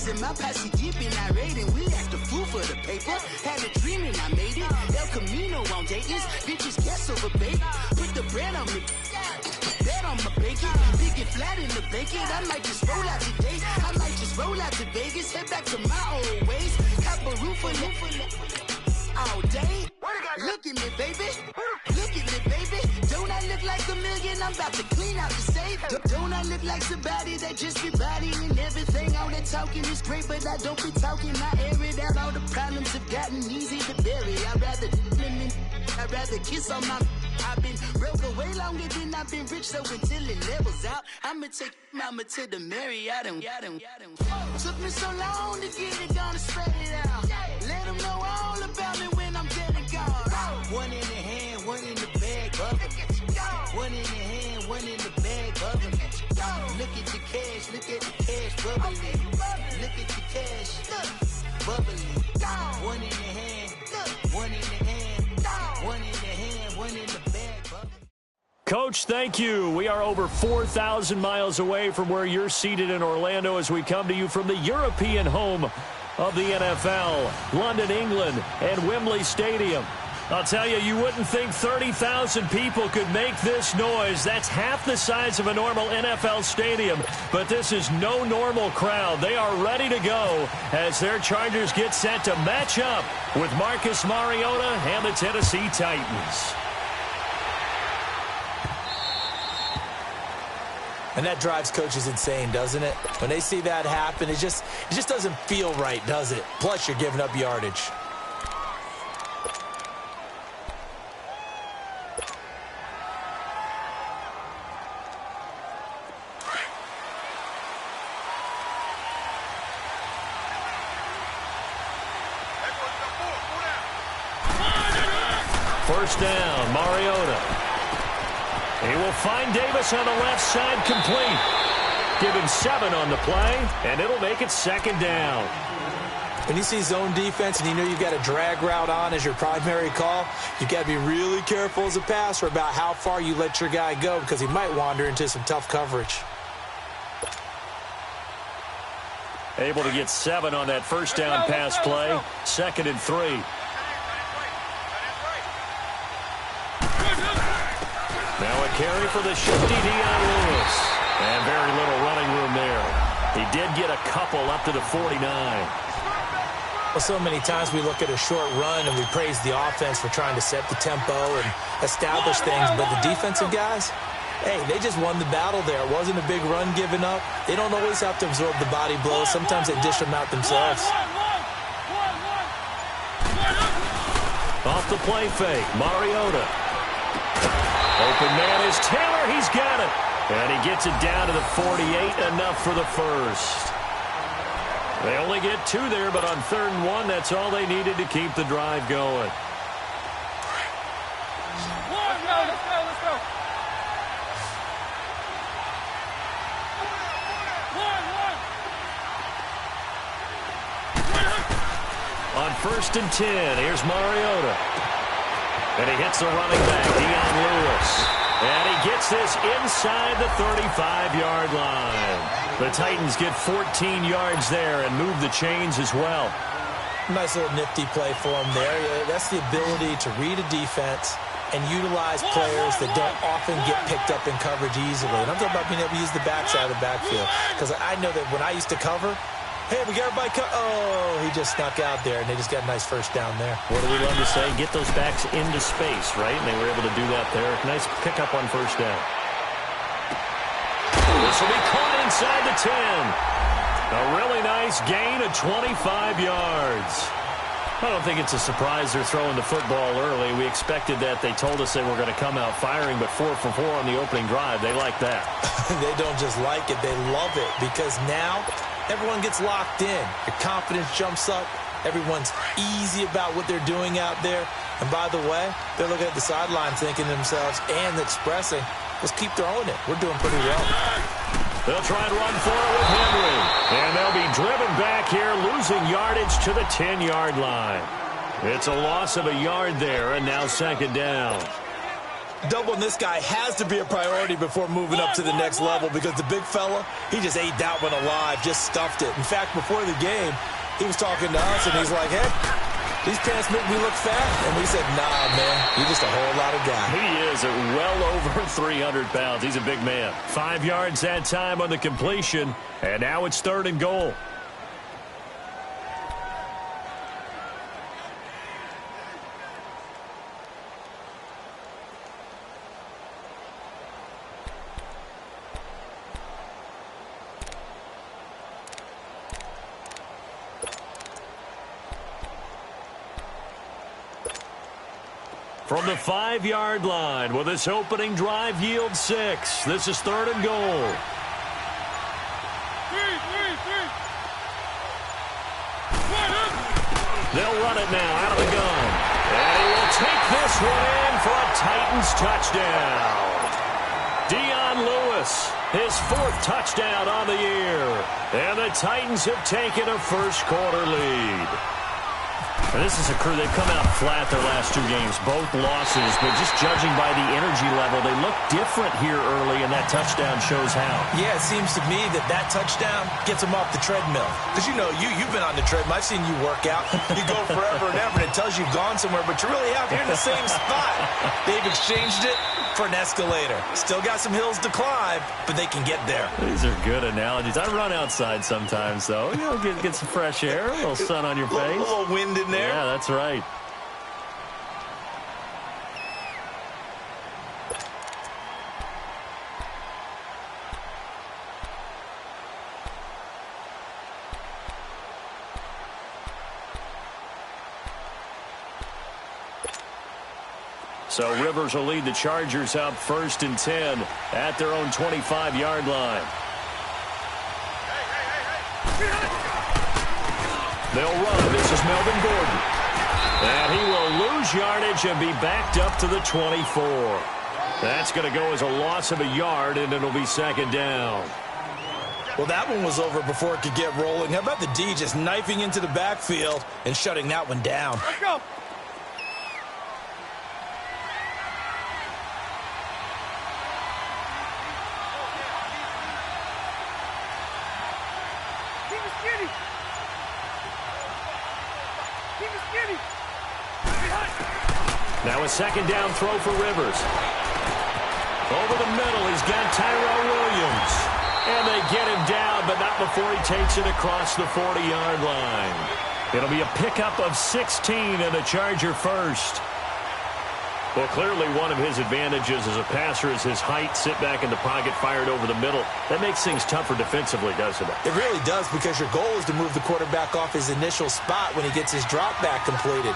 in my posse deep and irate, and we act a fool for the paper. Had a dream and I made it. El Camino on Dayton's, bitches guess over bait. Put the bread on me, bet on my bacon. Big it flat in the bacon. I might just roll out today. I might just roll out to Vegas, head back to my old ways. Cop a roof for all day. Look at me, baby. Look at me, baby. Don't I look like a million? I'm about to clean out the safe. Don't I look like somebody that just be bodying everything? All that talking is great, but I don't be talking. I air it out. All the problems have gotten easy to bury. I'd rather kiss on my. I've been broke away longer than I've been rich, so until it levels out, I'ma take mama to the Marriott and took me so long to get it, gonna spread it out. Let them know all about me when I'm dead and gone. One in the hand, one in the bag, bubbling. One in the hand, one in the bag, bubbling. Look at the cash, look at the cash, bubbling. Look at the cash, bubbling. One in the hand, one in the hand, one in the hand, one in the bag, bubbling. Coach, thank you. We are over 4,000 miles away from where you're seated in Orlando as we come to you from the European home of the NFL, London, England, and Wembley Stadium. I'll tell you, you wouldn't think 30,000 people could make this noise. That's half the size of a normal NFL stadium, but this is no normal crowd. They are ready to go as their Chargers get set to match up with Marcus Mariota and the Tennessee Titans. And that drives coaches insane, doesn't it? When they see that happen, it just doesn't feel right, does it? Plus, you're giving up yardage. First down, Mariota. He will find Davis on the left side, complete. Give him 7 on the play, and it'll make it second down. When you see zone defense and you know you've got a drag route on as your primary call, you've got to be really careful as a passer about how far you let your guy go because he might wander into some tough coverage. Able to get 7 on that first down pass play. 2nd and 3. Now a carry for the shifty Dion Lewis. And very little running room there. He did get a couple up to the 49. Well, so many times we look at a short run and we praise the offense for trying to set the tempo and establish things. But the defensive guys, hey, they just won the battle there. It wasn't a big run given up. They don't always have to absorb the body blows. Sometimes they dish them out themselves. Off the play fake, Mariota. Open man is Taylor. He's got it. And he gets it down to the 48, enough for the first. They only get 2 there, but on 3rd and 1, that's all they needed to keep the drive going. Let's go. On 1st and 10, here's Mariota. And he hits the running back, Dion Lewis. And he gets this inside the 35-yard line. The Titans get 14 yards there and move the chains as well. Nice little nifty play for him there. That's the ability to read a defense and utilize players that don't often get picked up in coverage easily. And I'm talking about being able to use the backside of the backfield. Because I know that when I used to cover, hey, we got everybody oh, he just snuck out there, and they just got a nice first down there. What do we love to say? Get those backs into space, right? And they were able to do that there. Nice pickup on first down. This will be caught inside the 10. A really nice gain of 25 yards. I don't think it's a surprise they're throwing the football early. We expected that. They told us they were going to come out firing, but 4 for 4 on the opening drive. They like that. They don't just like it. They love it because now everyone gets locked in. Your confidence jumps up. Everyone's easy about what they're doing out there. And by the way, they're looking at the sideline thinking to themselves and expressing, let's keep throwing it. We're doing pretty well. They'll try and run for it with Henry. And they'll be driven back here, losing yardage to the 10-yard line. It's a loss of a yard there, and now 2nd down. Doubling this guy has to be a priority before moving up to the next level because the big fella, he just ate that one alive, just stuffed it. In fact, before the game, he was talking to us, and he's like, hey, these pants make me look fat. And we said, nah, man, you're just a whole lot of guy. He is at well over 300 pounds. He's a big man. 5 yards that time on the completion, and now it's 3rd and goal. From the 5-yard line, will this opening drive yield 6? This is 3rd and goal. They'll run it now out of the gun. And he will take this one in for a Titans touchdown. Dion Lewis, his 4th touchdown on the year. And the Titans have taken a first-quarter lead. And this is a crew, they've come out flat their last 2 games, both losses, but just judging by the energy level, they look different here early, and that touchdown shows how. Yeah, it seems to me that touchdown gets them off the treadmill. Because, you know, you've been on the treadmill. I've seen you work out. You go forever and ever, and it tells you you've gone somewhere, but you're really out here in the same spot. They've exchanged it for an escalator. Still got some hills to climb, but they can get there. These are good analogies. I run outside sometimes, though. You know, get some fresh air, a little sun on your face. A little wind in there. Yeah, that's right. So Rivers will lead the Chargers out 1st and 10 at their own 25-yard line. They'll run. This is Melvin Gordon. And he will lose yardage and be backed up to the 24. That's going to go as a loss of a yard, and it'll be 2nd down. Well, that one was over before it could get rolling. How about the D just knifing into the backfield and shutting that one down? Let's go. Now a 2nd down throw for Rivers. Over the middle, he's got Tyrell Williams. And they get him down, but not before he takes it across the 40-yard line. It'll be a pickup of 16 and a Charger first. Well, clearly one of his advantages as a passer is his height, sit back in the pocket, fired over the middle. That makes things tougher defensively, doesn't it? It really does, because your goal is to move the quarterback off his initial spot when he gets his drop back completed.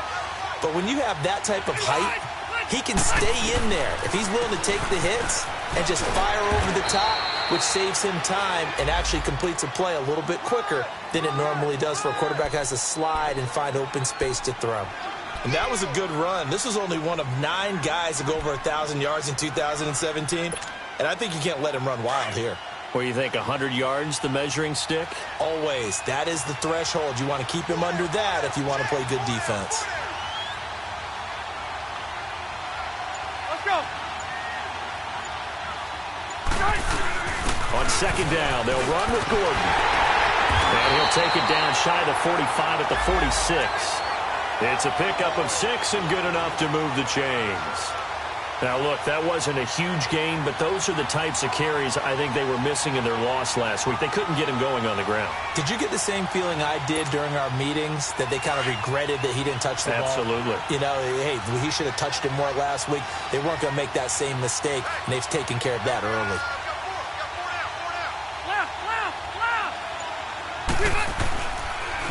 But when you have that type of height, he can stay in there if he's willing to take the hits and just fire over the top, which saves him time and actually completes a play a little bit quicker than it normally does for a quarterback who has to slide and find open space to throw. And that was a good run. This was only one of 9 guys to go over 1,000 yards in 2017, and I think you can't let him run wild here. Where you think 100 yards, the measuring stick? Always. That is the threshold. You want to keep him under that if you want to play good defense. On 2nd down, they'll run with Gordon. And he'll take it down shy of the 45 at the 46. It's a pickup of 6 and good enough to move the chains. Now, look, that wasn't a huge gain, but those are the types of carries I think they were missing in their loss last week. They couldn't get him going on the ground. Did you get the same feeling I did during our meetings, that they kind of regretted that he didn't touch the ball? Absolutely. You know, hey, he should have touched it more last week. They weren't going to make that same mistake, and they've taken care of that early.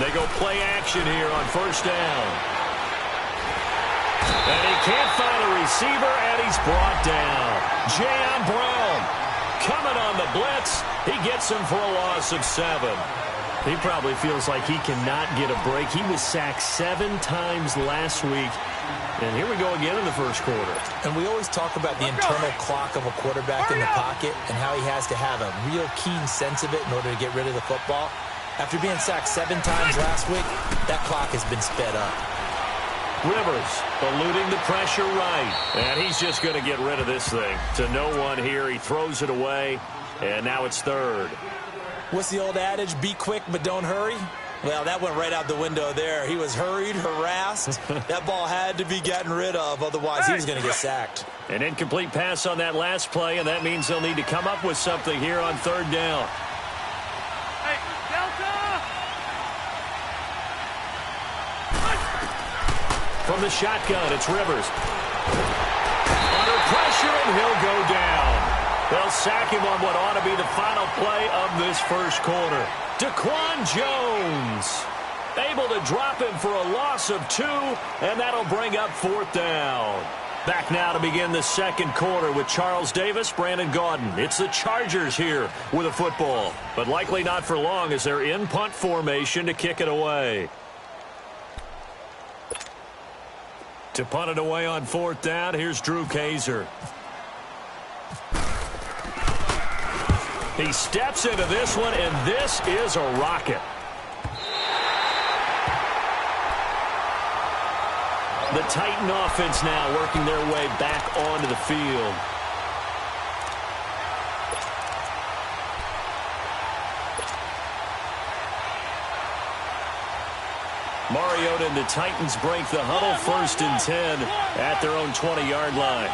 They go play action here on 1st down. And he can't find a receiver, and he's brought down. Jayon Brown coming on the blitz. He gets him for a loss of 7. He probably feels like he cannot get a break. He was sacked 7 times last week. And here we go again in the first quarter. And we always talk about the internal clock of a quarterback in the pocket and how he has to have a real keen sense of it in order to get rid of the football. After being sacked 7 times last week, that clock has been sped up. Rivers eluding the pressure right. And he's just going to get rid of this thing. To no one here. He throws it away. And now it's third. What's the old adage? Be quick, but don't hurry. Well, that went right out the window there. He was hurried, harassed. That ball had to be gotten rid of. Otherwise, he was going to get sacked. An incomplete pass on that last play, and that means they'll need to come up with something here on third down. Hey, Delta! From the shotgun, it's Rivers. Under pressure, and he'll go down. They'll sack him on what ought to be the final play of this first quarter. Daquan Jones able to drop him for a loss of 2, and that'll bring up fourth down. Back now to begin the second quarter with Charles Davis, Brandon Gaudin. It's the Chargers here with a football, but likely not for long as they're in punt formation to kick it away. To punt it away on fourth down, here's Drew Kaiser. He steps into this one, and this is a rocket. The Titan offense now working their way back onto the field. Mariota and the Titans break the huddle, 1st and 10 at their own 20-yard line.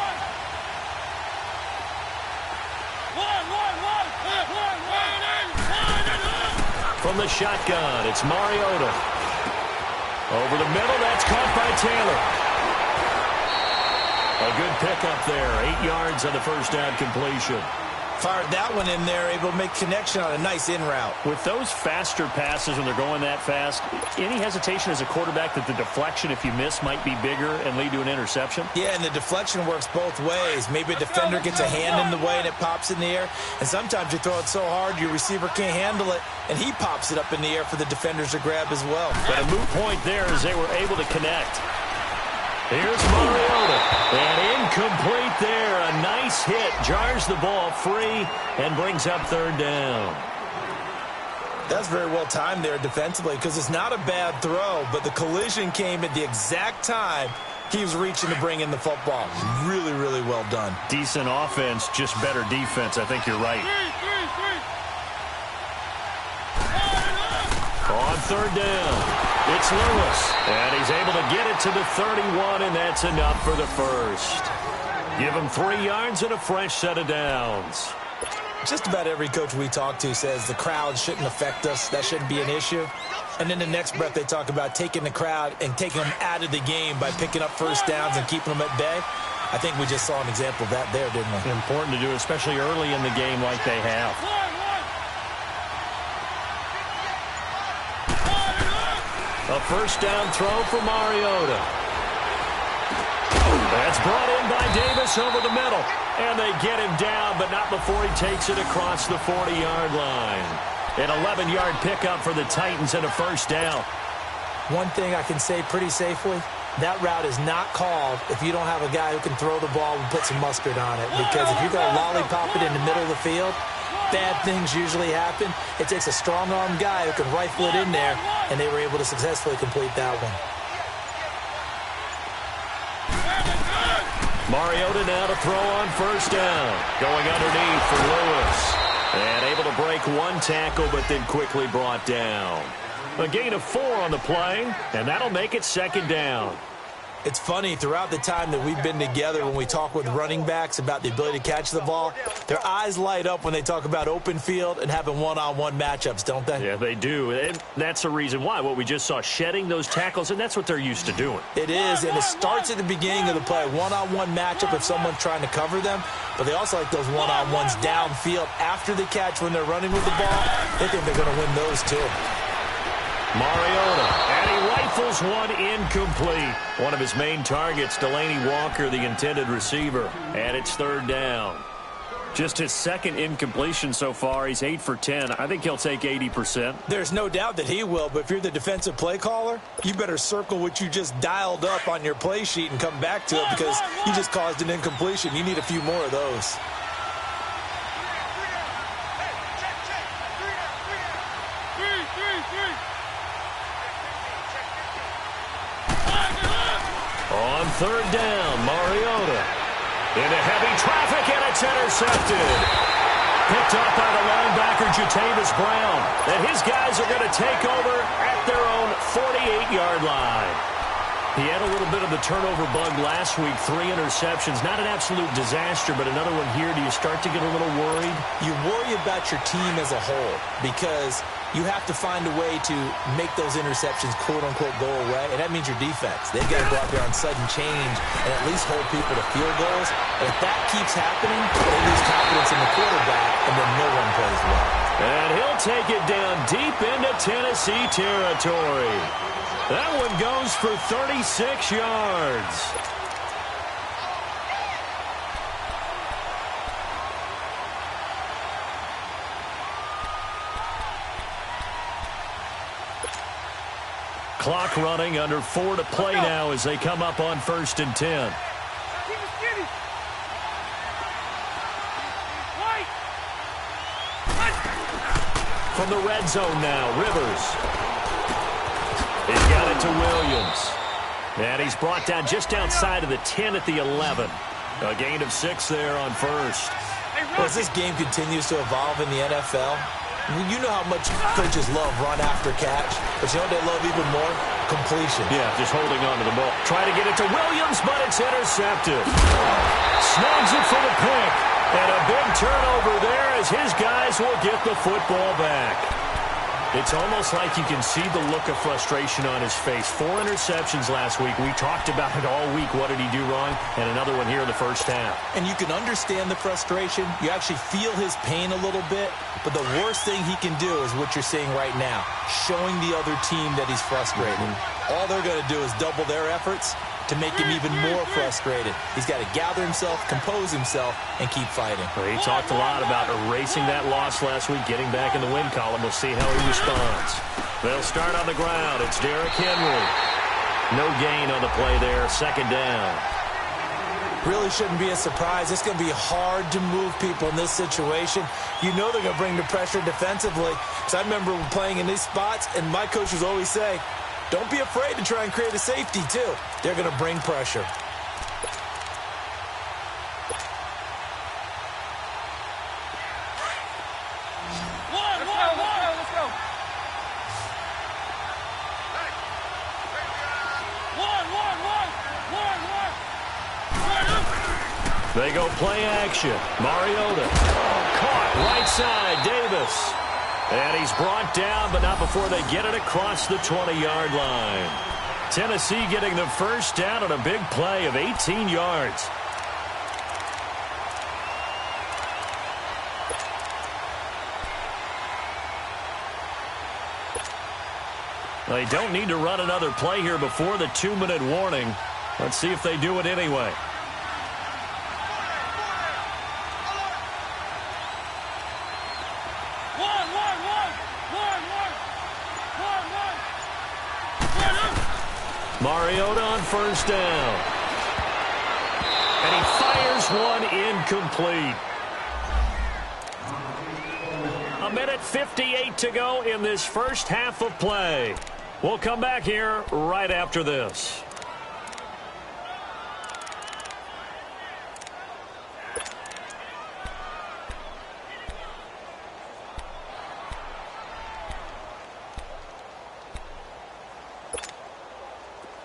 From the shotgun, it's Mariota. Over the middle, that's caught by Taylor. A good pickup there, 8 yards on the first down completion. Fired that one in there, able to make connection on a nice in route. With those faster passes when they're going that fast, any hesitation as a quarterback that the deflection, if you miss, might be bigger and lead to an interception? Yeah, and the deflection works both ways. Maybe a defender gets a hand in the way and it pops in the air. And sometimes you throw it so hard your receiver can't handle it, and he pops it up in the air for the defenders to grab as well. But a moot point there as they were able to connect. Here's Mariota, and incomplete there. A nice hit, jars the ball free, and brings up third down. That's very well timed there defensively because it's not a bad throw, but the collision came at the exact time he was reaching to bring in the football. Really, really well done. Decent offense, just better defense. I think you're right. On third down. It's Lewis, and he's able to get it to the 31, and that's enough for the first. Give him 3 yards and a fresh set of downs. Just about every coach we talk to says the crowd shouldn't affect us. That shouldn't be an issue. And in the next breath, they talk about taking the crowd and taking them out of the game by picking up first downs and keeping them at bay. I think we just saw an example of that there, didn't we? Important to do, especially early in the game like they have. A first down throw for Mariota. That's brought in by Davis over the middle. And they get him down, but not before he takes it across the 40-yard line. An 11-yard pickup for the Titans and a first down. One thing I can say pretty safely, that route is not called if you don't have a guy who can throw the ball and put some mustard on it. Because if you're going to lollipop it in the middle of the field, bad things usually happen. It takes a strong-arm guy who can rifle it in there, and they were able to successfully complete that one. Mariota now to throw on first down. Going underneath for Lewis. And able to break one tackle, but then quickly brought down. A gain of 4 on the play, and that'll make it second down. It's funny, throughout the time that we've been together, when we talk with running backs about the ability to catch the ball, their eyes light up when they talk about open field and having one-on-one matchups, don't they? Yeah, they do. And that's the reason why. What we just saw, shedding those tackles, and that's what they're used to doing. It is, and it starts at the beginning of the play. One-on-one matchup if someone's trying to cover them, but they also like those one-on-ones downfield after the catch when they're running with the ball. They think they're going to win those too. Mariota, and he rifles one incomplete. One of his main targets, Delaney Walker, the intended receiver. And it's third down. Just his second incompletion so far. He's 8 for 10. I think he'll take 80%. There's no doubt that he will, but if you're the defensive play caller, you better circle what you just dialed up on your play sheet and come back to it because you just caused an incompletion. You need a few more of those. On third down, Mariota into heavy traffic, and it's intercepted. Picked up by the linebacker, Jatavis Brown. And his guys are going to take over at their own 48-yard line. He had a little bit of the turnover bug last week, 3 interceptions. Not an absolute disaster, but another one here. Do you start to get a little worried? You worry about your team as a whole because you have to find a way to make those interceptions, quote-unquote, go away, and that means your defense. They've got to go out there on sudden change and at least hold people to field goals. And if that keeps happening, they lose confidence in the quarterback, and then no one plays well. And he'll take it down deep into Tennessee territory. That one goes for 36 yards. Clock running, under 4 to play now as they come up on 1st and 10. From the red zone now, Rivers. He's got it to Williams. And he's brought down just outside of the 10 at the 11. A gain of 6 there on 1st. Well, as this game continues to evolve in the NFL, you know how much coaches love run after catch, but you know what they love even more? Completion. Yeah, just holding on to the ball. Try to get it to Williams, but it's intercepted. Snags it for the pick. And a big turnover there as his guys will get the football back. It's almost like you can see the look of frustration on his face. 4 interceptions last week. We talked about it all week. What did he do wrong? And another one here in the first half. And you can understand the frustration. You actually feel his pain a little bit. But the worst thing he can do is what you're seeing right now, showing the other team that he's frustrated. All they're going to do is double their efforts to make him even more frustrated. He's got to gather himself, compose himself, and keep fighting. Well, he talked a lot about erasing that loss last week, getting back in the win column. We'll see how he responds. They'll start on the ground. It's Derrick Henry. No gain on the play there. 2nd down. Really shouldn't be a surprise. It's going to be hard to move people in this situation. You know they're going to bring the pressure defensively. Because I remember playing in these spots, and my coaches always say, don't be afraid to try and create a safety, too. They're going to bring pressure. Let's go. They go play action. Mariota. Caught right side. Davis. And he's brought down, but not before they get it across the 20-yard line. Tennessee getting the first down on a big play of 18 yards. They don't need to run another play here before the 2-minute warning. Let's see if they do it anyway. Mariota on 1st down. And he fires one incomplete. 1:58 to go in this first half of play. We'll come back here right after this.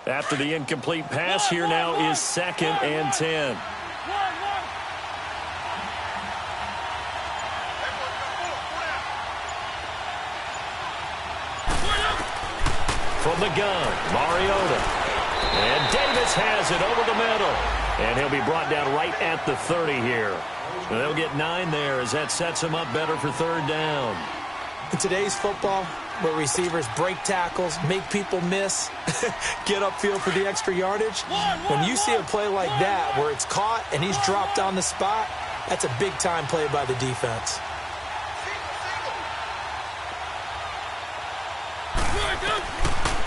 After the incomplete pass, here now is 2nd and 10. From the gun, Mariota. And Davis has it over the middle. And he'll be brought down right at the 30 here. And they'll get 9 there as that sets him up better for 3rd down. In today's football, where receivers break tackles, make people miss, get upfield for the extra yardage, when you see a play like that where it's caught and he's dropped on the spot, that's a big-time play by the defense.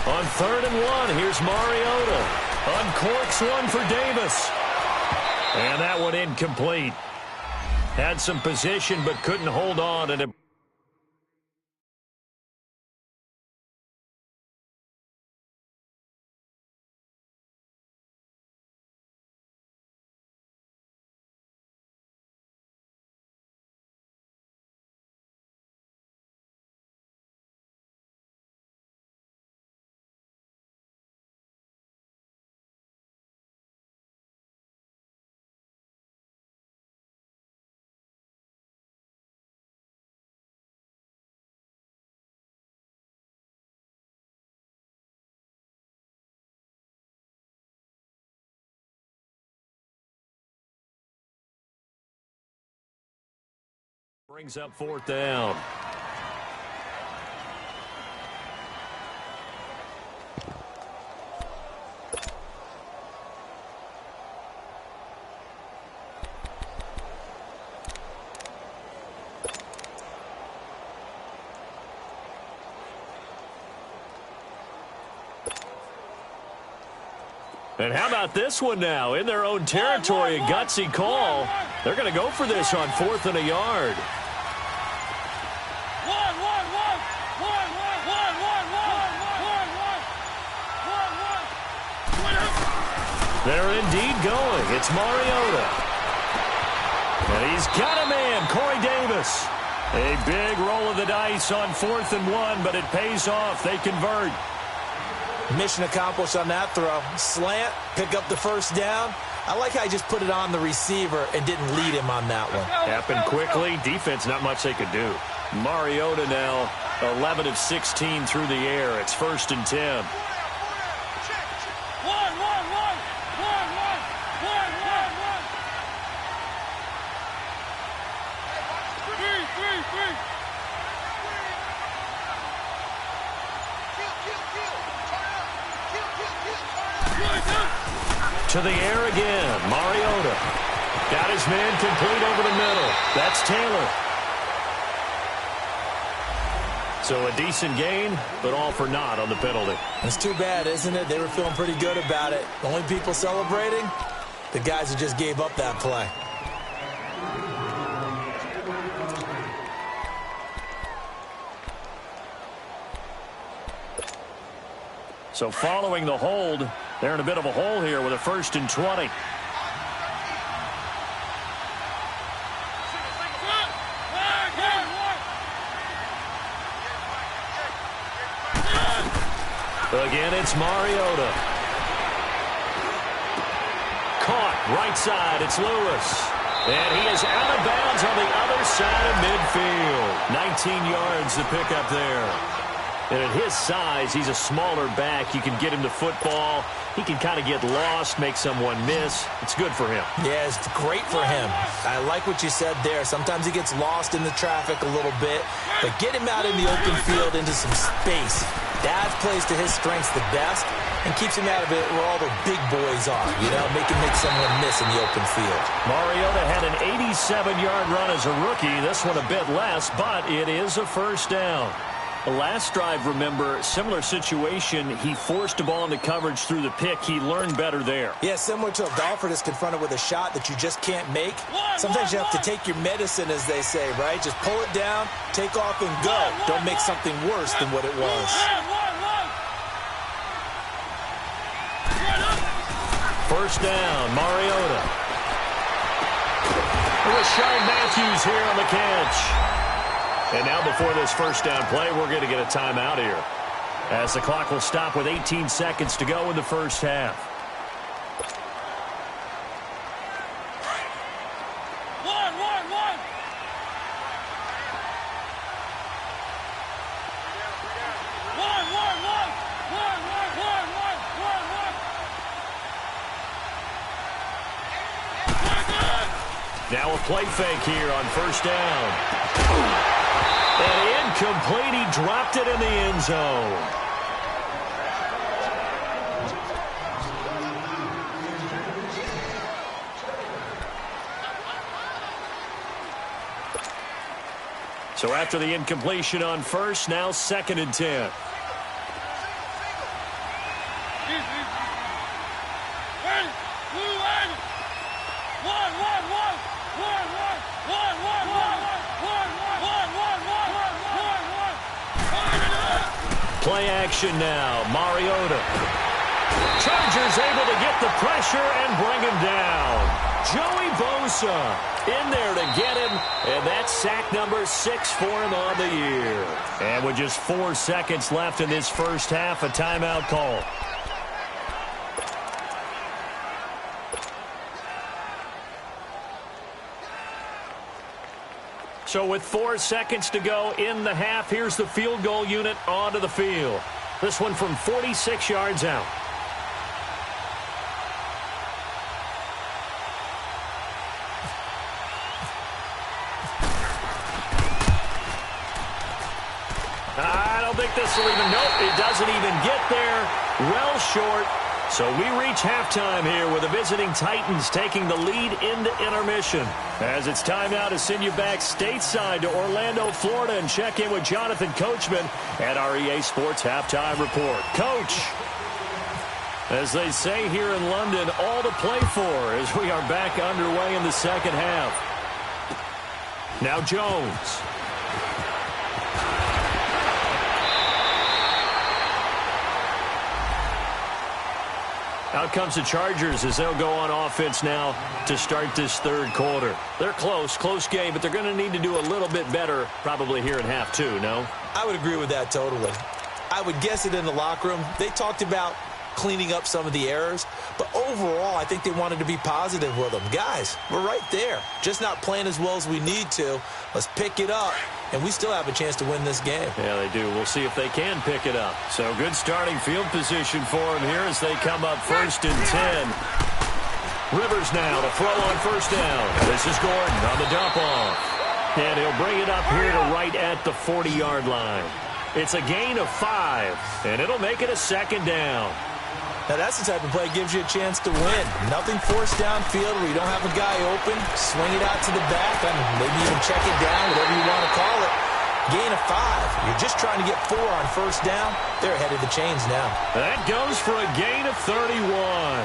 On 3rd and 1, here's Mariota. Uncorks one for Davis. And that one incomplete. Had some position but couldn't hold on, and it Brings up fourth down. And how about this one now? In their own territory, a gutsy call. They're going to go for this on 4th and a yard. They're indeed going. It's Mariota. And he's got a man, Corey Davis. A big roll of the dice on 4th and 1, but it pays off. They convert. Mission accomplished on that throw. Slant, pick up the first down. I like how he just put it on the receiver and didn't lead him on that one. Happened quickly. Defense, not much they could do. Mariota now 11 of 16 through the air. It's 1st and 10. To the air again. Mariota got his man complete over the middle. That's Taylor. So a decent gain, but all for naught on the penalty. It's too bad, isn't it? They were feeling pretty good about it. The only people celebrating, the guys who just gave up that play. So following the hold, they're in a bit of a hole here with a 1st and 20. Again, it's Mariota. Caught right side. It's Lewis. And he is out of bounds on the other side of midfield. 19 yards to pick up there. And at his size, he's a smaller back. You can get him the football. He can kind of get lost, make someone miss. It's good for him. Yeah, it's great for him. I like what you said there. Sometimes he gets lost in the traffic a little bit, but get him out in the open field into some space. That plays to his strengths the best and keeps him out of it where all the big boys are, you know, make someone miss in the open field. Mariota had an 87-yard run as a rookie. This one a bit less, but it is a 1st down. The last drive, remember, similar situation. He forced a ball into coverage through the pick. He learned better there. Yeah, similar to a golfer that's confronted with a shot that you just can't make. Sometimes you have to take your medicine, as they say, right? Just pull it down, take off, and go. Don't make something worse than what it was. 1st down, Mariota. Rashawn Matthews here on the catch. And now before this 1st down play, we're going to get a timeout here, as the clock will stop with 18 seconds to go in the 1st half. Now a play fake here on 1st down. And incomplete. He dropped it in the end zone. So after the incompletion on 1st, now 2nd and 10. Play action now. Mariota. Chargers able to get the pressure and bring him down. Joey Bosa in there to get him, and that's sack number 6 for him on the year. And with just 4 seconds left in this 1st half, a timeout call. So with 4 seconds to go in the half, here's the field goal unit onto the field. This one from 46 yards out. this will even, nope, it doesn't even get there. Well short. So we reach halftime here with the visiting Titans taking the lead into intermission. As it's time now to send you back stateside to Orlando, Florida, and check in with Jonathan Coachman at our EA Sports Halftime Report. Coach, as they say here in London, all to play for as we are back underway in the second half. Now Jones. Out comes the Chargers as they'll go on offense now to start this third quarter. They're close game, but they're going to need to do a little bit better probably here in half two, no? I would agree with that totally. I would guess it in the locker room. They talked about cleaning up some of the errors, but overall I think they wanted to be positive with them. Guys, we're right there. Just not playing as well as we need to. Let's pick it up, and we still have a chance to win this game. Yeah, they do. We'll see if they can pick it up. So good starting field position for them here as they come up 1st and 10. Rivers now to throw on first down. This is Gordon on the dump off. And he'll bring it up here to right at the 40-yard line. It's a gain of 5, and it'll make it a second down. Now, that's the type of play that gives you a chance to win. Nothing forced downfield where you don't have a guy open. Swing it out to the back, and maybe even check it down, whatever you want to call it. Gain of 5. You're just trying to get 4 on first down. They're ahead of the chains now. That goes for a gain of 31.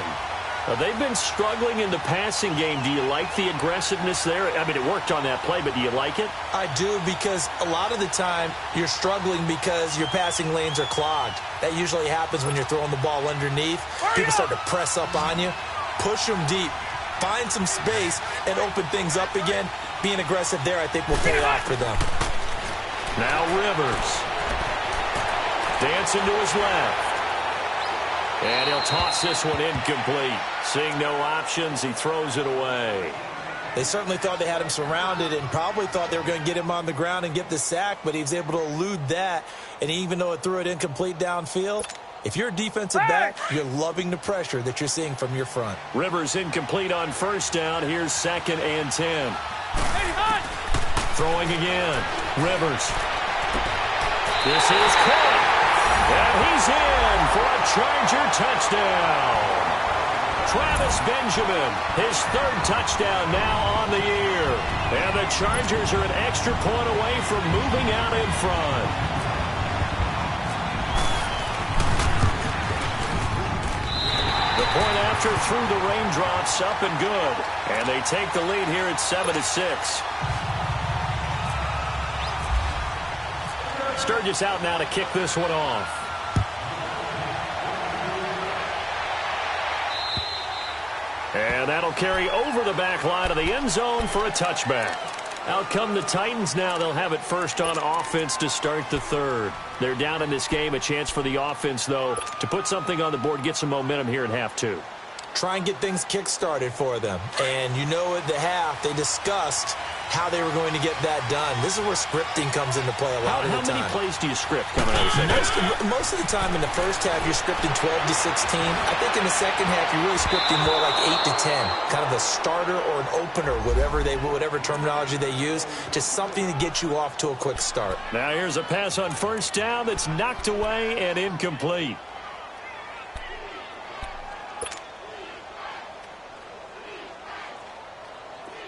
They've been struggling in the passing game. Do you like the aggressiveness there? I mean, it worked on that play, but do you like it? I do, because a lot of the time you're struggling because your passing lanes are clogged. That usually happens when you're throwing the ball underneath. People start to press up on you. Push them deep. Find some space and open things up again. Being aggressive there, I think, will pay off for them. Now Rivers. Dancing to his left. And he'll toss this one incomplete. Seeing no options, he throws it away. They certainly thought they had him surrounded and probably thought they were going to get him on the ground and get the sack, but he was able to elude that. And even though it threw it incomplete downfield, if you're a defensive back, you're loving the pressure that you're seeing from your front. Rivers incomplete on first down. Here's 2nd and 10. Throwing again. Rivers. This is caught. And he's in for a Charger touchdown. Travis Benjamin, his 3rd touchdown now on the year. And the Chargers are an extra point away from moving out in front. The point after through the raindrops, up and good. And they take the lead here at 7-6. Sturgis out now to kick this one off. And that'll carry over the back line of the end zone for a touchback. Out come the Titans now. They'll have it first on offense to start the third. They're down in this game. A chance for the offense, though, to put something on the board, get some momentum here in half two. Try and get things kick-started for them. And you know at the half, they discussed how they were going to get that done. This is where scripting comes into play a lot of the time. How many plays do you script coming out of the second? Most of the time in the first half, you're scripting 12 to 16. I think in the second half, you're really scripting more like 8 to 10. Kind of a starter or an opener, whatever terminology they use. Just something to get you off to a quick start. Now here's a pass on first down that's knocked away and incomplete.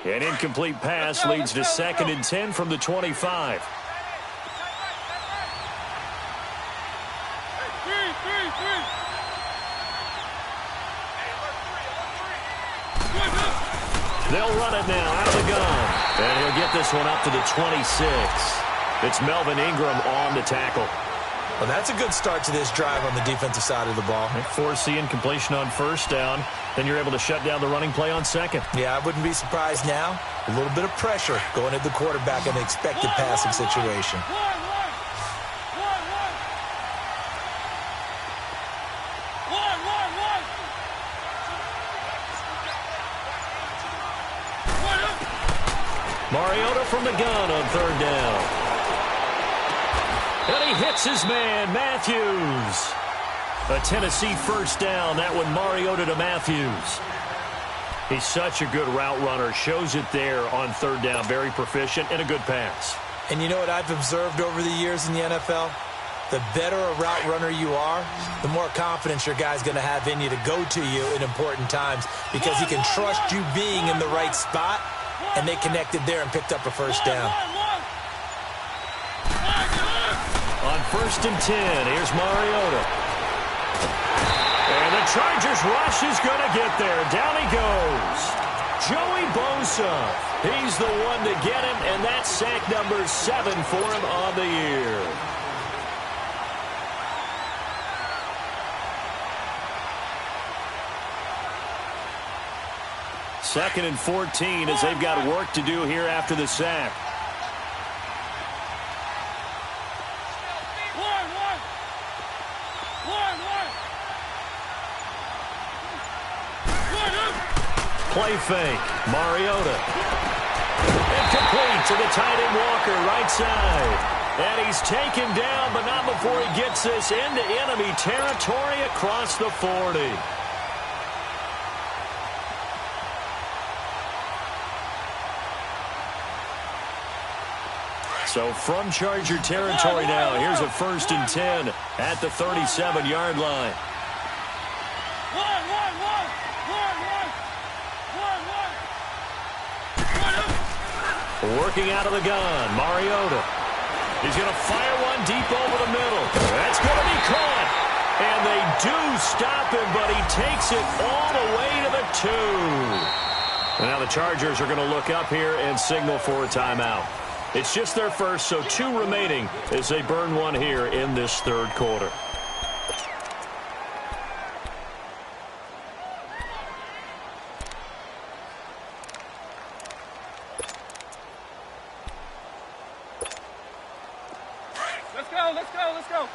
An incomplete pass leads to 2nd and 10 from the 25. They'll run it now out of the gun. And he'll get this one up to the 26. It's Melvin Ingram on the tackle. Well, that's a good start to this drive on the defensive side of the ball. They force the incompletion on first down. Then you're able to shut down the running play on second. Yeah, I wouldn't be surprised now. A little bit of pressure going at the quarterback in the expected passing situation. Mariota from the gun on third down. And he hits his man, Matthews. A Tennessee first down. That one Mariota to Matthews. He's such a good route runner. Shows it there on third down. Very proficient and a good pass. And you know what I've observed over the years in the NFL? The better a route runner you are, the more confidence your guy's going to have in you to go to you in important times because he can trust you being in the right spot, and they connected there and picked up a first down. On 1st and 10, here's Mariota. And the Chargers rush is going to get there. Down he goes. Joey Bosa. He's the one to get him, and that's sack number 7 for him on the year. Second and 14 as they've got work to do here after the sack. Play fake. Mariota. Incomplete to the tight end Walker, right side. And he's taken down, but not before he gets this into enemy territory across the 40. So from Charger territory now, here's a 1st and 10 at the 37-yard line. Working out of the gun, Mariota. He's going to fire one deep over the middle. That's going to be caught. And they do stop him, but he takes it all the way to the 2. And now the Chargers are going to look up here and signal for a timeout. It's just their first, so 2 remaining as they burn one here in this 3rd quarter. Let's go.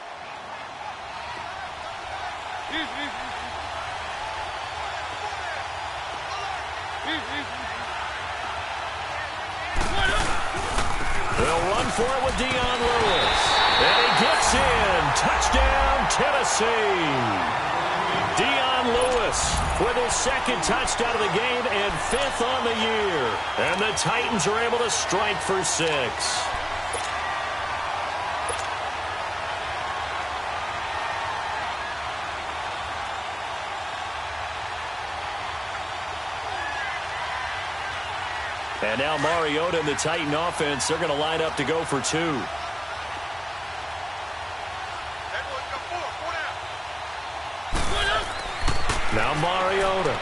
They'll run for it with Dion Lewis. And he gets in. Touchdown, Tennessee. Dion Lewis with his 2nd touchdown of the game and 5th on the year. And the Titans are able to strike for 6. And now Mariota and the Titan offense, they're going to line up to go for 2. Now Mariota.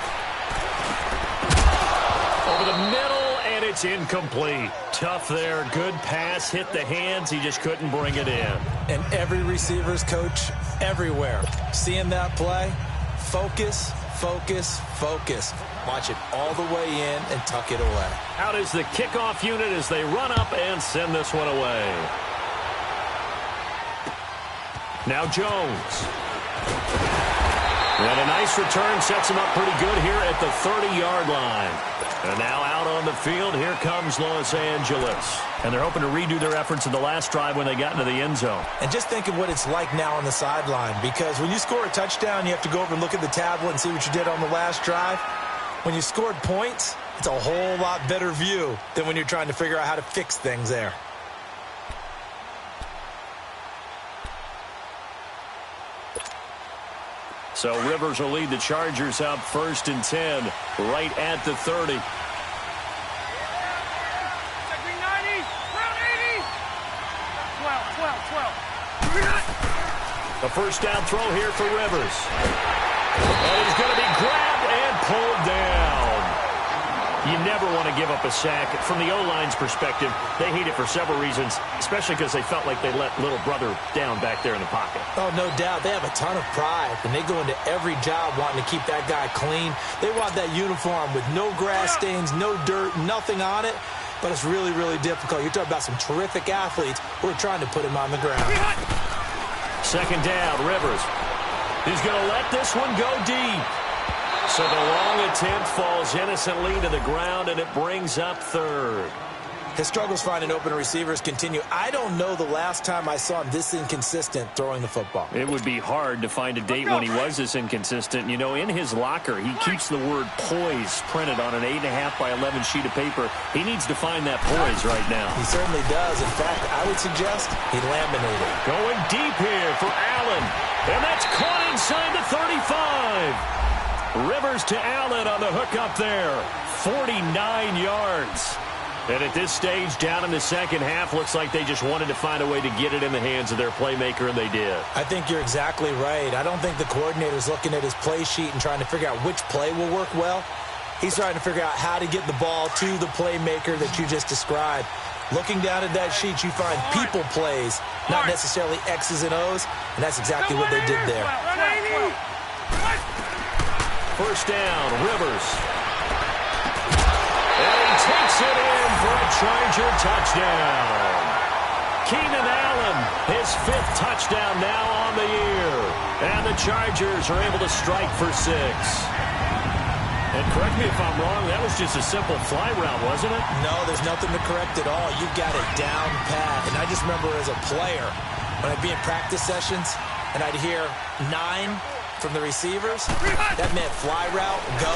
Over the middle, and it's incomplete. Tough there. Good pass. Hit the hands. He just couldn't bring it in. And every receiver's coach everywhere. Seeing that play, focus, focus, focus. Watch it all the way in and tuck it away. Out is the kickoff unit as they run up and send this one away. Now Jones. And a nice return sets him up pretty good here at the 30-yard line. And now out on the field, here comes Los Angeles. And they're hoping to redo their efforts in the last drive when they got into the end zone. And just think of what it's like now on the sideline, because when you score a touchdown, you have to go over and look at the tablet and see what you did on the last drive. When you scored points, it's a whole lot better view than when you're trying to figure out how to fix things there. So Rivers will lead the Chargers up 1st and 10 right at the 30. A first down throw here for Rivers. And he's going to be grabbed and pulled down. You never want to give up a sack. From the O-line's perspective, they hate it for several reasons, especially because they felt like they let little brother down back there in the pocket. Oh, no doubt. They have a ton of pride, and they go into every job wanting to keep that guy clean. They want that uniform with no grass stains, no dirt, nothing on it, but it's really, really difficult. You're talking about some terrific athletes who are trying to put him on the ground. 2nd down, Rivers. He's going to let this one go deep. So the long attempt falls innocently to the ground, and it brings up 3rd. His struggles finding open receivers continue. I don't know the last time I saw him this inconsistent throwing the football. It would be hard to find a date when he was this inconsistent. You know, in his locker, he keeps the word poise printed on an 8.5 by 11 sheet of paper. He needs to find that poise right now. He certainly does. In fact, I would suggest he laminated. Going deep here for Allen. And that's caught inside the 35. Rivers to Allen on the hook up there. 49 yards. And at this stage, down in the second half, looks like they just wanted to find a way to get it in the hands of their playmaker, and they did. I think you're exactly right. I don't think the coordinator's looking at his play sheet and trying to figure out which play will work well. He's trying to figure out how to get the ball to the playmaker that you just described. Looking down at that sheet, you find people plays, not necessarily X's and O's, and that's exactly what they did there. First down, Rivers. And he takes it in for a Charger touchdown. Keenan Allen, his 5th touchdown now on the year. And the Chargers are able to strike for 6. And correct me if I'm wrong, that was just a simple fly route, wasn't it? No, there's nothing to correct at all. You've got it down pat. And I just remember as a player, when I'd be in practice sessions, and I'd hear 9 from the receivers, that meant fly route, go,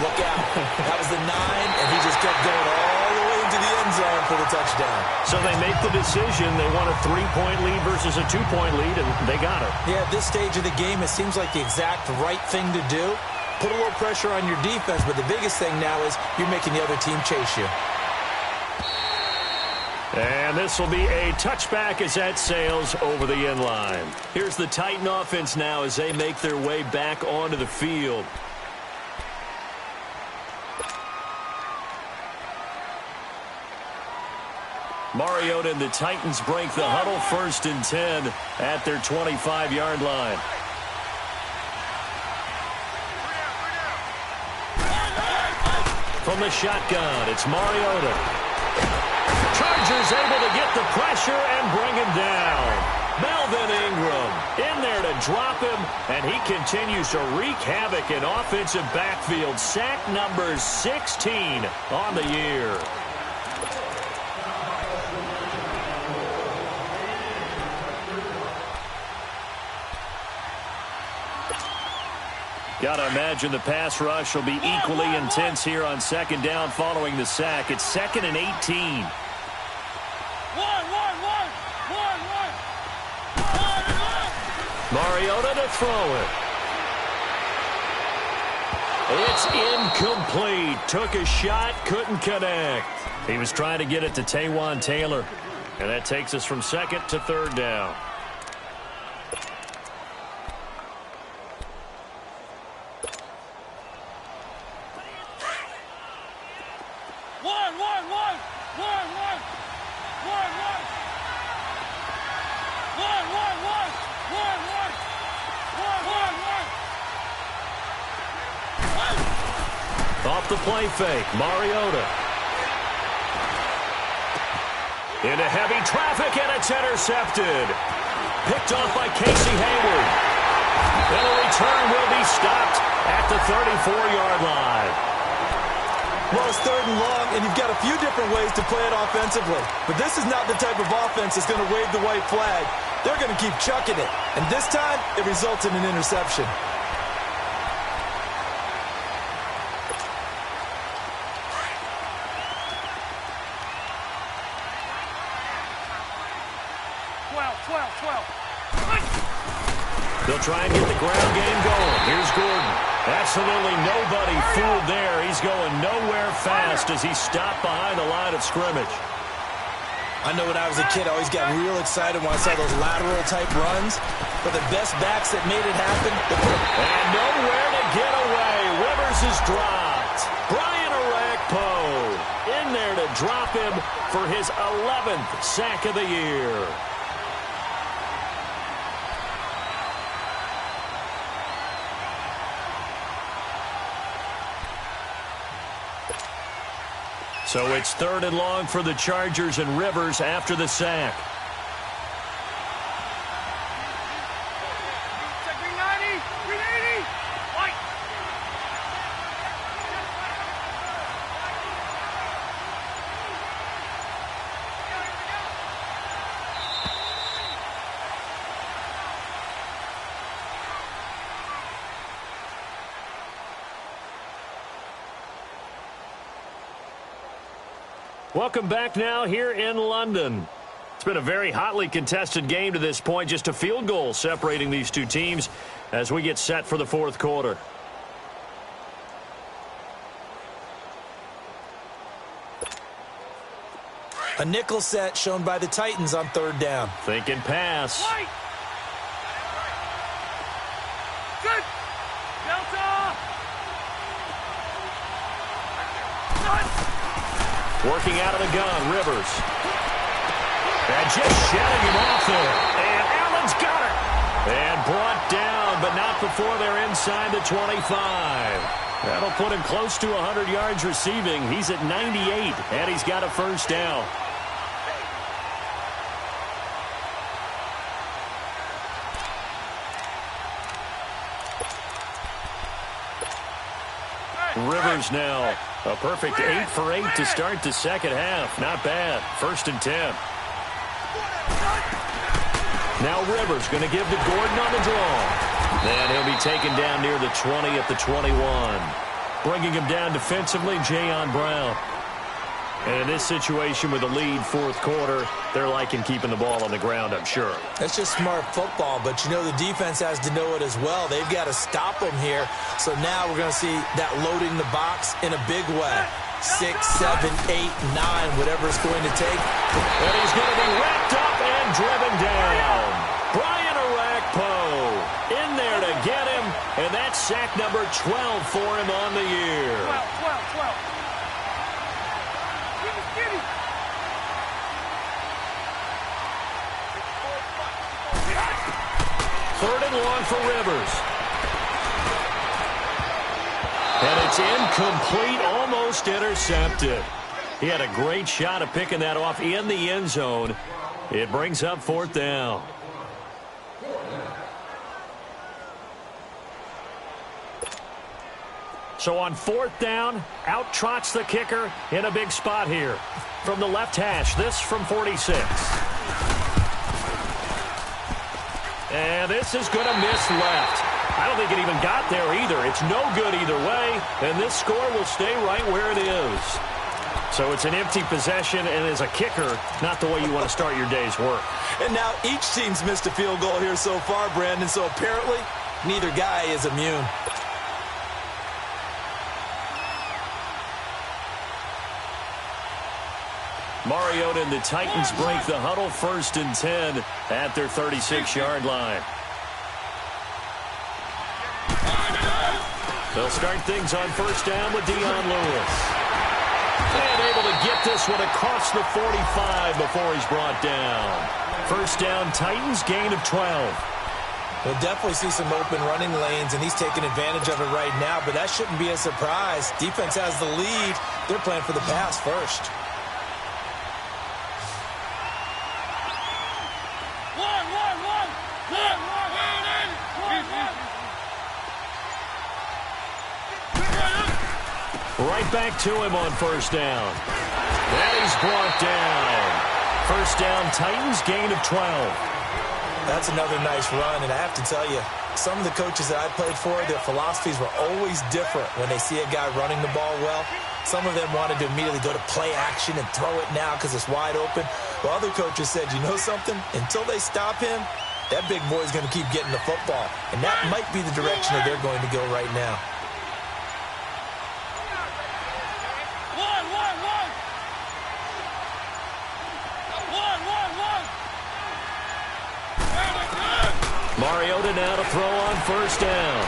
look out. That was the 9, and he just kept going all the way into the end zone for the touchdown. So they make the decision. They want a 3-point lead versus a 2-point lead, and they got it. Yeah, at this stage of the game, it seems like the exact right thing to do. Put a little pressure on your defense, but the biggest thing now is you're making the other team chase you. And this will be a touchback as that sails over the end line. Here's the Titan offense now as they make their way back onto the field. Mariota and the Titans break the huddle, 1st and 10 at their 25-yard line. From the shotgun, it's Mariota. Chargers able to get the pressure and bring him down. Melvin Ingram in there to drop him, and he continues to wreak havoc in offensive backfield. Sack number 16 on the year. Got to imagine the pass rush will be equally intense here on 2nd down following the sack. It's 2nd and 18. Mariota to throw it. It's incomplete. Took a shot, couldn't connect. He was trying to get it to Taywan Taylor. And that takes us from 2nd to 3rd down. Off the play fake, Mariota. Into heavy traffic, and it's intercepted. Picked off by Casey Hayward. And the return will be stopped at the 34-yard line. Well, it's 3rd and long, and you've got a few different ways to play it offensively. But this is not the type of offense that's going to wave the white flag. They're going to keep chucking it. And this time, it results in an interception. They'll try and get the ground game going. Here's Gordon. Absolutely nobody fooled there. He's going nowhere fast as he's stopped behind the line of scrimmage. I know when I was a kid, I always got real excited when I saw those lateral-type runs. But the best backs that made it happen. And nowhere to get away. Rivers is dropped. Brian Orakpo in there to drop him for his 11th sack of the year. So it's 3rd and long for the Chargers and Rivers after the sack. Welcome back now here in London. It's been a very hotly contested game to this point. Just a field goal separating these two teams as we get set for the fourth quarter. A nickel set shown by the Titans on third down. Thinking pass. Good. Delta. Working out of the gun, Rivers. And just shedding him off there. And Allen's got it. And brought down, but not before they're inside the 25. That'll put him close to 100 yards receiving. He's at 98, and he's got a first down. Rivers now. A perfect 8 for 8 to start the second half. Not bad. 1st and 10. Now Rivers going to give to Gordon on the draw. And he'll be taken down near the 20 at the 21. Bringing him down defensively, Jayon Brown. And in this situation with a lead fourth quarter, they're liking keeping the ball on the ground, I'm sure. That's just smart football, but you know the defense has to know it as well. They've got to stop them here. So now we're going to see that loading the box in a big way. 6, 7, 8, 9, whatever it's going to take. And he's going to be wrapped up and driven down. Brian Orakpo in there to get him, and that's sack number 12 for him on the year. 12. Third and long for Rivers. And it's incomplete, almost intercepted. He had a great shot at picking that off in the end zone. It brings up fourth down. So on fourth down, out trots the kicker in a big spot here. From the left hash, this from 46. And this is going to miss left. I don't think it even got there either. It's no good either way, and this score will stay right where it is. So it's an empty possession, and as a kicker, not the way you want to start your day's work. And now each team's missed a field goal here so far, Brandon, so apparently neither guy is immune. Mariota and the Titans break the huddle, 1st and 10 at their 36-yard line. They'll start things on first down with Dion Lewis. And able to get this one across the 45 before he's brought down. First down, Titans, gain of 12. We'll definitely see some open running lanes, and he's taking advantage of it right now, but that shouldn't be a surprise. Defense has the lead. They're playing for the pass first. Right back to him on first down. And he's brought down. First down, Titans, gain of 12. That's another nice run, and I have to tell you, some of the coaches that I played for, their philosophies were always different when they see a guy running the ball well. Some of them wanted to immediately go to play action and throw it now because it's wide open. While other coaches said, you know something? Until they stop him, that big boy's going to keep getting the football. And that might be the direction that they're going to go right now. Mariota now to throw on first down.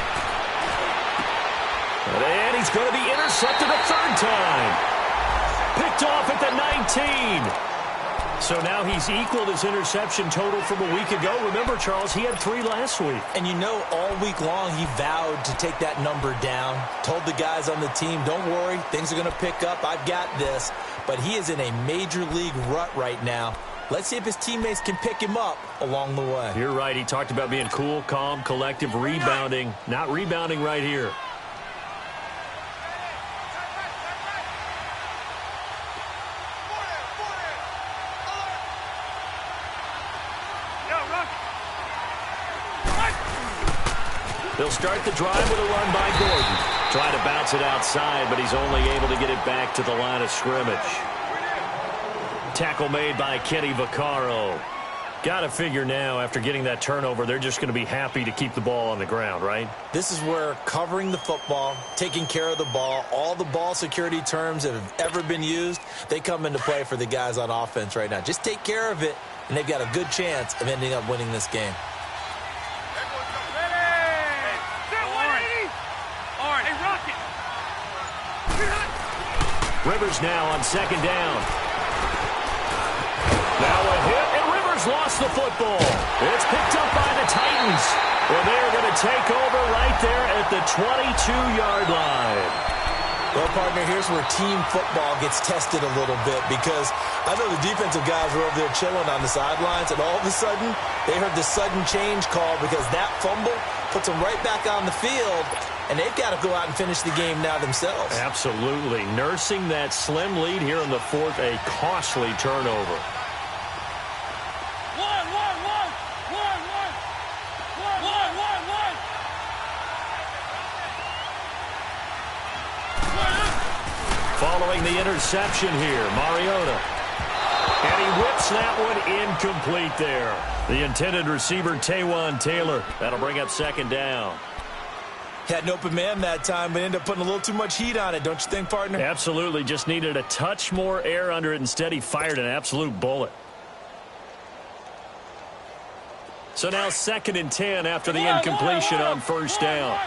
And he's going to be intercepted a third time. Picked off at the 19. So now he's equaled his interception total from a week ago. Remember, Charles, he had 3 last week. And you know, all week long he vowed to take that number down. Told the guys on the team, don't worry, things are going to pick up. I've got this. But he is in a major league rut right now. Let's see if his teammates can pick him up along the way. You're right. He talked about being cool, calm, collective, rebounding. Not rebounding right here. They'll start the drive with a run by Gordon. Trying to bounce it outside, but he's only able to get it back to the line of scrimmage. Tackle made by Kenny Vaccaro. Got to figure now, after getting that turnover, they're just going to be happy to keep the ball on the ground, right? This is where covering the football, taking care of the ball, all the ball security terms that have ever been used, they come into play for the guys on offense right now. Just take care of it, and they've got a good chance of ending up winning this game. Rivers now on second down. Now a hit, and Rivers lost the football. It's picked up by the Titans. Well, they're going to take over right there at the 22-yard line. Well, partner, here's where team football gets tested a little bit, because I know the defensive guys were over there chilling on the sidelines, and all of a sudden, they heard the sudden change call because that fumble puts them right back on the field, and they've got to go out and finish the game now themselves. Absolutely. Nursing that slim lead here in the fourth, a costly turnover. Following the interception here, Mariota. And he whips that one incomplete there. The intended receiver, Taywan Taylor. That'll bring up second down. Had an open man that time, but ended up putting a little too much heat on it, don't you think, partner? Absolutely. Just needed a touch more air under it. Instead, he fired an absolute bullet. So now 2nd and 10 after the incompletion on first down.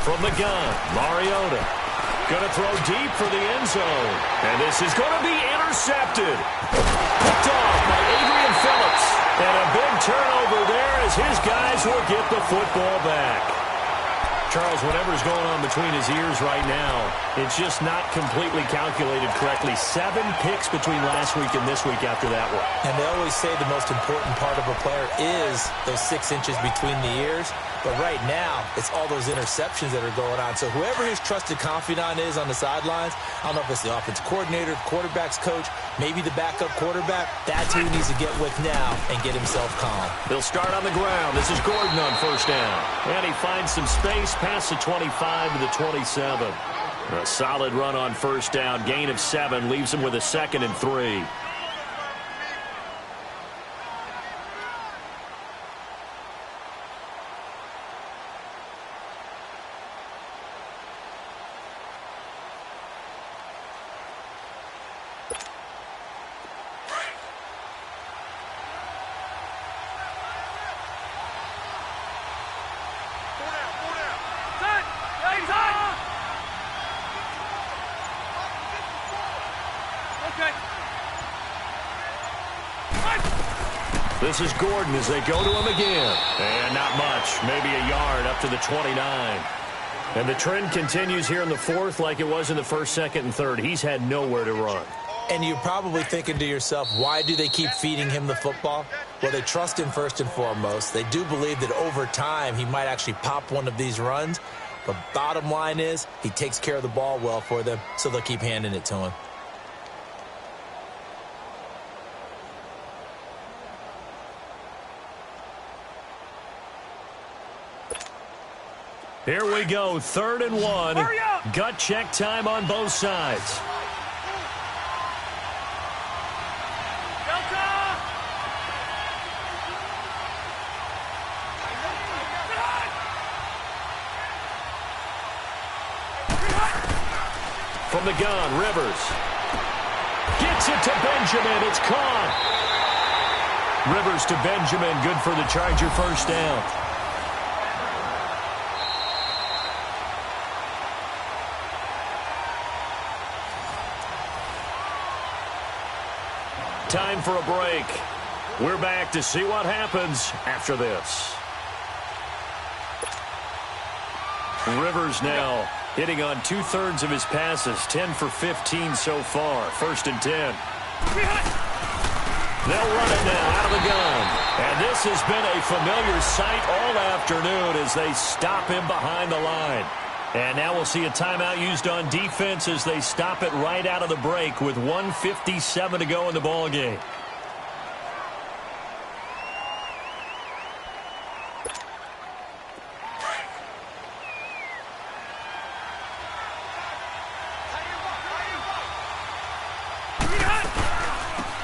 From the gun, Mariota. Going to throw deep for the end zone. And this is going to be intercepted. Picked off by Adrian Phillips. And a big turnover there as his guys will get the football back. Charles, whatever's going on between his ears right now, it's just not completely calculated correctly. 7 picks between last week and this week after that one. And they always say the most important part of a player is those 6 inches between the ears. But right now, it's all those interceptions that are going on. So whoever his trusted confidant is on the sidelines, I don't know if it's the offensive coordinator, the quarterback's coach, maybe the backup quarterback, that's who he needs to get with now and get himself calm. He'll start on the ground. This is Gordon on first down. And he finds some space past the 25 to the 27. A solid run on first down. Gain of 7 leaves him with a 2nd and 3. This is Gordon as they go to him again. And not much. Maybe a yard up to the 29. And the trend continues here in the fourth like it was in the first, second, and third. He's had nowhere to run. And you're probably thinking to yourself, why do they keep feeding him the football? Well, they trust him first and foremost. They do believe that over time he might actually pop one of these runs. But bottom line is he takes care of the ball well for them, so they'll keep handing it to him. Here we go, 3rd and 1. Gut check time on both sides. From the gun, Rivers. Gets it to Benjamin. It's caught. Rivers to Benjamin. Good for the Charger first down. Time for a break. We're back to see what happens after this. Rivers now hitting on 2/3 of his passes, 10 for 15 so far. 1st and 10. They'll run it now out of the gun. And this has been a familiar sight all afternoon as they stop him behind the line. And now we'll see a timeout used on defense as they stop it right out of the break with 1:57 to go in the ballgame.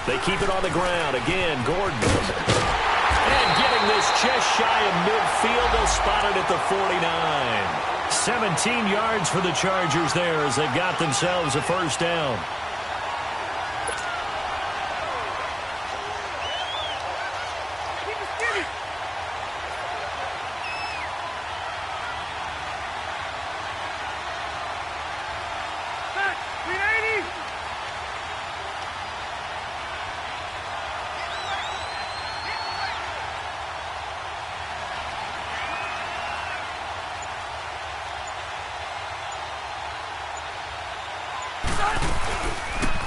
They keep it on the ground. Again, Gordon. And getting this just shy of midfield. They'll spot it at the 49. 17 yards for the Chargers there as they got themselves a first down.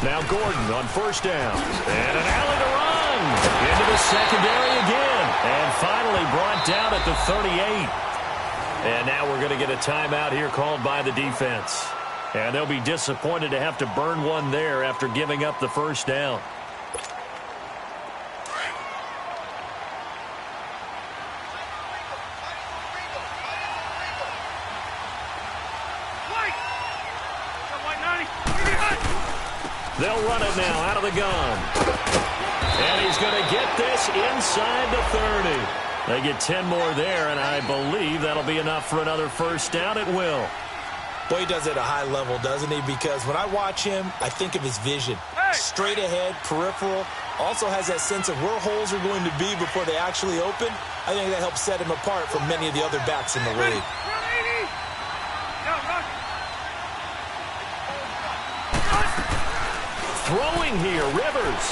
Now Gordon on first down. And an alley to run. Into the secondary again. And finally brought down at the 38. And now we're going to get a timeout here called by the defense. And they'll be disappointed to have to burn one there after giving up the first down. They'll run it now out of the gun. And he's going to get this inside the 30. They get 10 more there, and I believe that'll be enough for another first down. It will. Boy, he does it at a high level, doesn't he? Because when I watch him, I think of his vision. Straight ahead, peripheral. Also has that sense of where holes are going to be before they actually open. I think that helps set him apart from many of the other backs in the league. Throwing here, Rivers.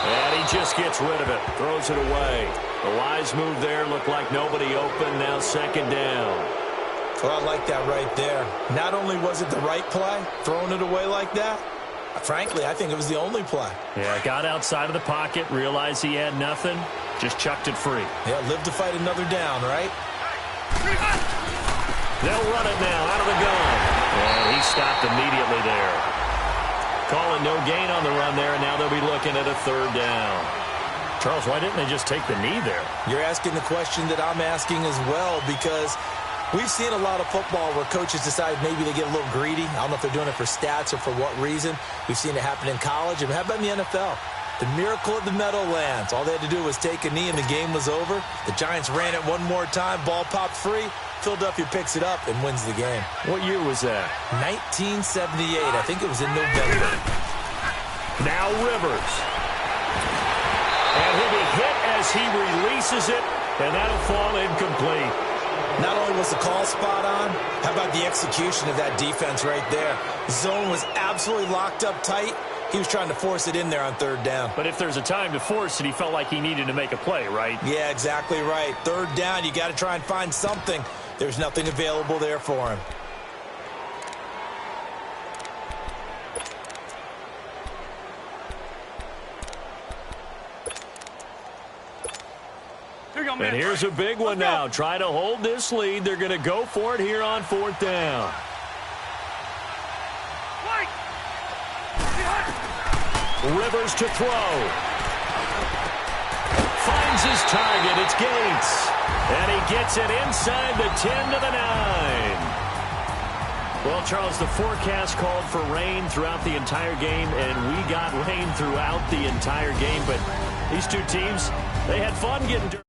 And he just gets rid of it, throws it away. The wise move there, looked like nobody open, now second down. Well, I like that right there. Not only was it the right play, throwing it away like that, frankly, I think it was the only play. Yeah, got outside of the pocket, realized he had nothing, just chucked it free. Yeah, live to fight another down, right? They'll run it now out of the gun. And he stopped immediately there. Calling no gain on the run there, and now they'll be looking at a third down. Charles, why didn't they just take the knee there? You're asking the question that I'm asking as well, because we've seen a lot of football where coaches decide maybe they get a little greedy. I don't know if they're doing it for stats or for what reason. We've seen it happen in college. And how about in the NFL? The miracle of the Meadowlands. All they had to do was take a knee and the game was over. The Giants ran it one more time. Ball popped free. Philadelphia picks it up and wins the game. What year was that? 1978. I think it was in November. Now Rivers. And he'll be hit as he releases it, and that'll fall incomplete. Not only was the call spot on, how about the execution of that defense right there? Zone was absolutely locked up tight. He was trying to force it in there on third down. But if there's a time to force it, he felt like he needed to make a play, right? Yeah, exactly right. Third down, you got to try and find something. There's nothing available there for him. And here's a big one now. Try to hold this lead. They're going to go for it here on fourth down. Rivers to throw. Finds his target. It's Gates. And he gets it inside the 10 to the 9. Well, Charles, the forecast called for rain throughout the entire game, and we got rain throughout the entire game. But these two teams, they had fun getting dirty.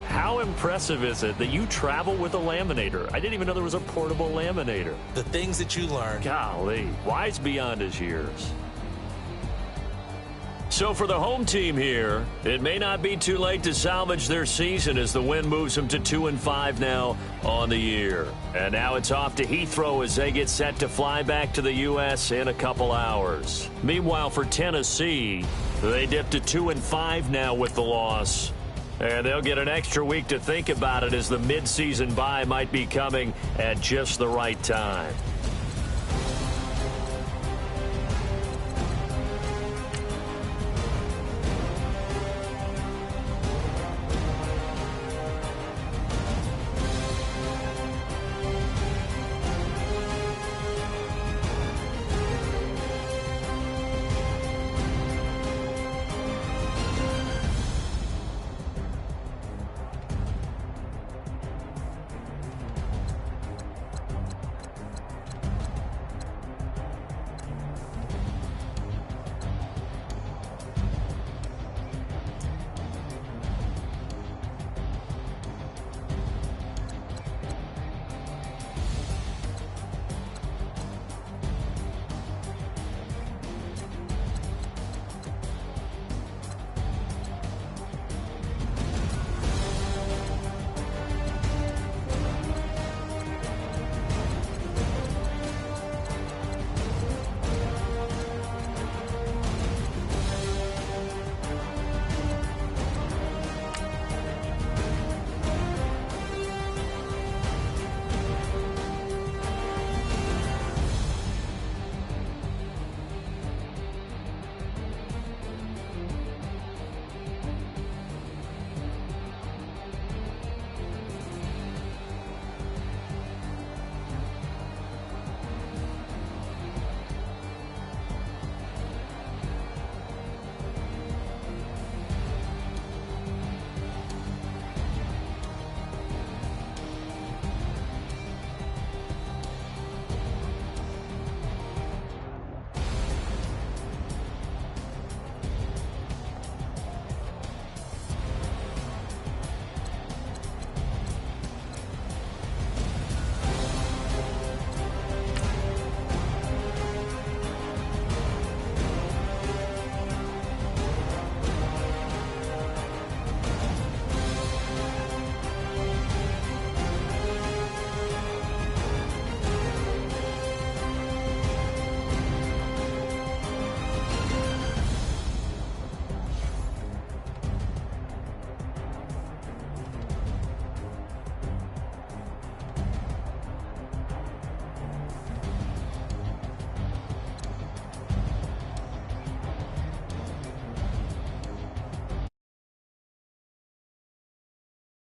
How impressive is it that you travel with a laminator? I didn't even know there was a portable laminator. The things that you learn. Golly, wise beyond his years. So for the home team here, it may not be too late to salvage their season as the win moves them to 2-5 now on the year. And now it's off to Heathrow as they get set to fly back to the U.S. in a couple hours. Meanwhile, for Tennessee, they dip to 2-5 now with the loss. And they'll get an extra week to think about it as the midseason bye might be coming at just the right time.